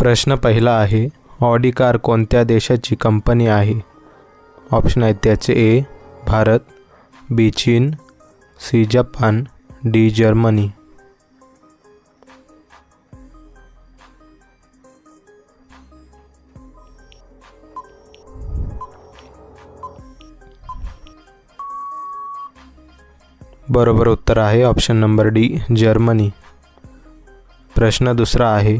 प्रश्न पहिला आहे, ऑडी कार कोणत्या देशाची कंपनी आहे? ऑप्शन आहेत त्याचे ए भारत, बी चीन, सी जपान, डी जर्मनी. बरोबर उत्तर आहे ऑप्शन नंबर डी जर्मनी. प्रश्न दुसरा आहे,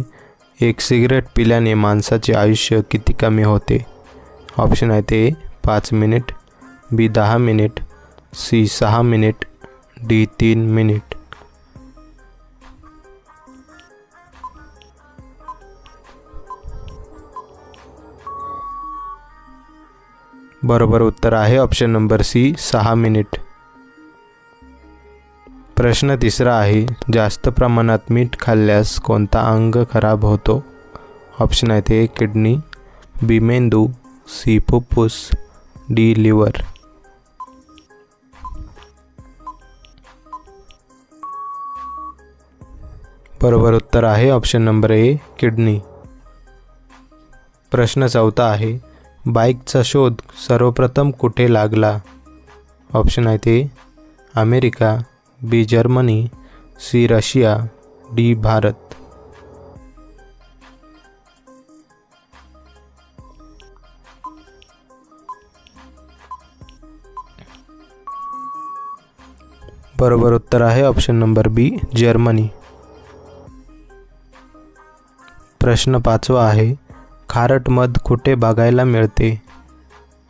एक सिगरेट पिल्याने माणसाचे आयुष्य किती कमी होते? ऑप्शन आहेत A 5 minute, B 10 minute, C 6 minute, D 3 minute. बरोबर उत्तर आहे ऑप्शन नंबर सी 6 मिनिट. प्रश्न तिसरा आहे, जास्त प्रमाणात मीठ खाल्ल्यास कोणता अंग खराब होतो? ऑप्शन आहेत ए किडनी, बी मेंदू, सी फुफ्फुस, डी लिव्हर. बरोबर उत्तर आहे ऑप्शन नंबर ए किडनी. प्रश्न चौथा आहे, बाईकचा शोध सर्वप्रथम कुठे लागला? ऑप्शन आहेत A America, B Germany, C Russia, D Bharat. बरोबर उत्तर आहे ऑप्शन नंबर बी जर्मनी. प्रश्न पाचवा आहे, खारट मध कुठे बघायला मिळते?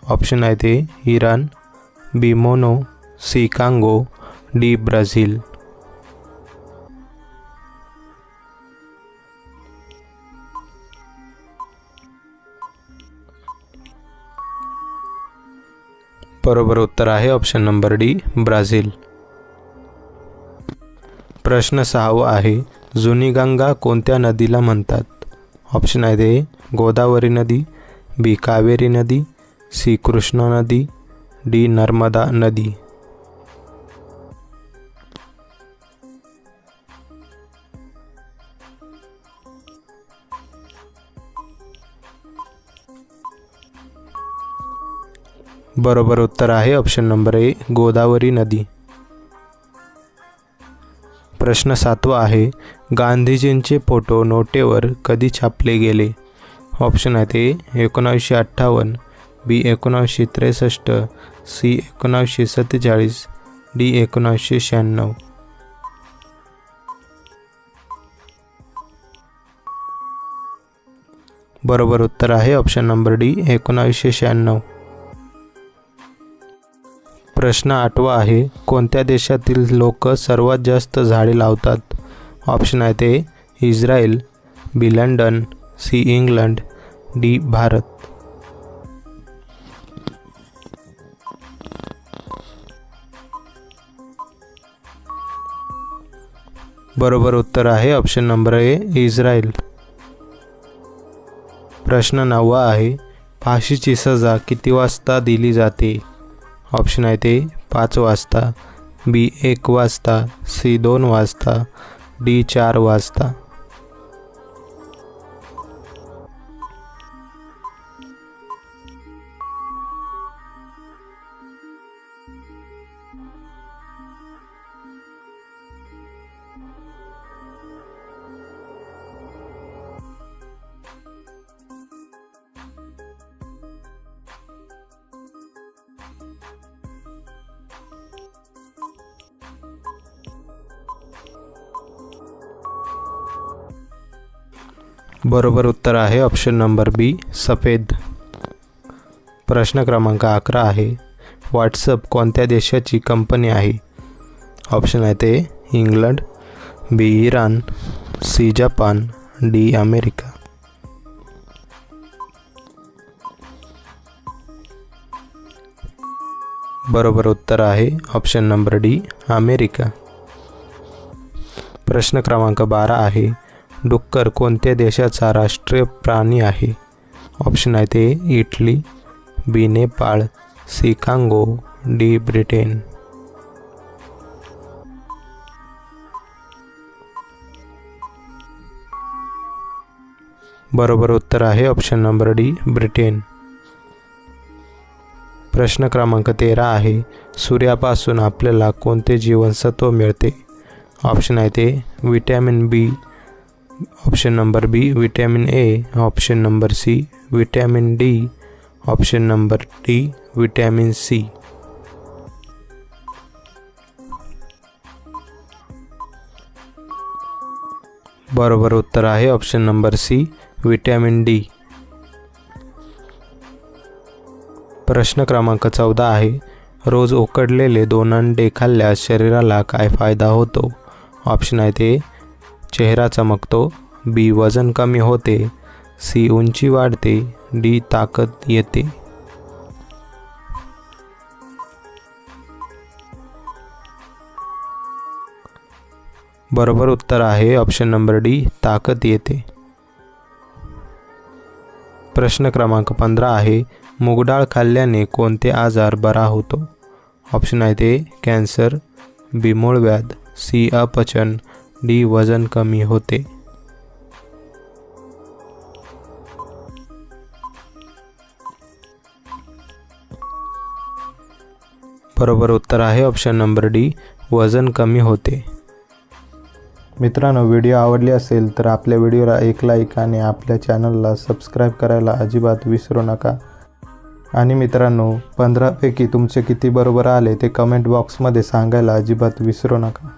ऑप्शन आहेत A Iran, B Mono, C Congo, D Brazil. बरोबर उत्तर आहे ऑप्शन नंबर डी ब्राझील. प्रश्न सहावा आहे, जुनी गंगा कोणत्या नदीला म्हणतात? ऑप्शन आहेत ए गोदावरी नदी, बी कावेरी नदी, सी कृष्णा नदी, डी नर्मदा नदी. बरोबर उत्तर आहे ऑप्शन नंबर ए गोदावरी नदी. प्रश्न सातवा आहे, गांधीजींचे फोटो नोटेवर कधी छापले गेले? ऑप्शन आहेत ए 1958, बी 1963, सी 1947, डी 1996. बरोबर उत्तर आहे ऑप्शन नंबर डी 1996. प्रश्न आठवा आहे, कोणत्या देशातील लोक सर्वात जास्त झाडे लावतात? ऑप्शन आहेत A Israel, B London, C England, D Bharat. बरोबर उत्तर आहे ऑप्शन नंबर ए इस्रायल. प्रश्न नववा आहे, फाशीची सजा किती वाजता दिली जाते? ऑप्शन आहेत ए 5 वाजता, बी 1 वाजता, सी 2 वाजता, डी 4 वाजता. बरोबर उत्तर आहे ऑप्शन नंबर बी सफेद. प्रश्न क्रमांक 11 आहे, व्हॉट्सअप कोणत्या देशाची कंपनी आहे? ऑप्शन आहेत A England, B Iran, C Japan, D America. बरोबर उत्तर आहे ऑप्शन नंबर डी अमेरिका. प्रश्न क्रमांक 12 आहे, डुक्कर कोणत्या देशाचा राष्ट्रीय प्राणी आहे? ऑप्शन आहेत A Italy, B Nepal, C Congo, D Britain. बरोबर उत्तर आहे ऑप्शन नंबर डी ब्रिटन. प्रश्न क्रमांक 13 आहे, सूर्यापासून आपल्याला कोणते जीवनसत्व मिळते? ऑप्शन आहे ते vitamin B, option number B vitamin A, option number C vitamin D, option number D vitamin C. बरोबर उत्तर आहे option number C vitamin D. प्रश्न क्रमांक 14 आहे, रोज उकडलेले 2 अंडे खाल्ल्यास शरीराला काय फायदा होतो? ऑप्शन आहे ते चेहरा चमकतो, बी वजन कमी होते, सी उंची वाढते, डी ताकद येते. बरोबर उत्तर आहे ऑप्शन नंबर डी ताकद येते. प्रश्न क्रमांक 15 आहे, मूगडाळ खाल्ल्याने कोणते आजार बरा होतो? ऑप्शन आहे ते कॅन्सर, बी मूळव्याध, सी अपचन, डी वजन कमी होते. बरोबर उत्तर आहे ऑप्शन नंबर डी वजन कमी होते. मित्रांनो, व्हिडिओ आवडली असेल तर आपल्या व्हिडिओला एक लाईक आणि आपल्या चॅनलला सबस्क्राईब करायला अजिबात विसरू नका. आणि मित्रांनो, 15 पैकी तुमचे किती बरोबर आले ते कमेंट बॉक्समध्ये सांगायला अजिबात विसरू नका.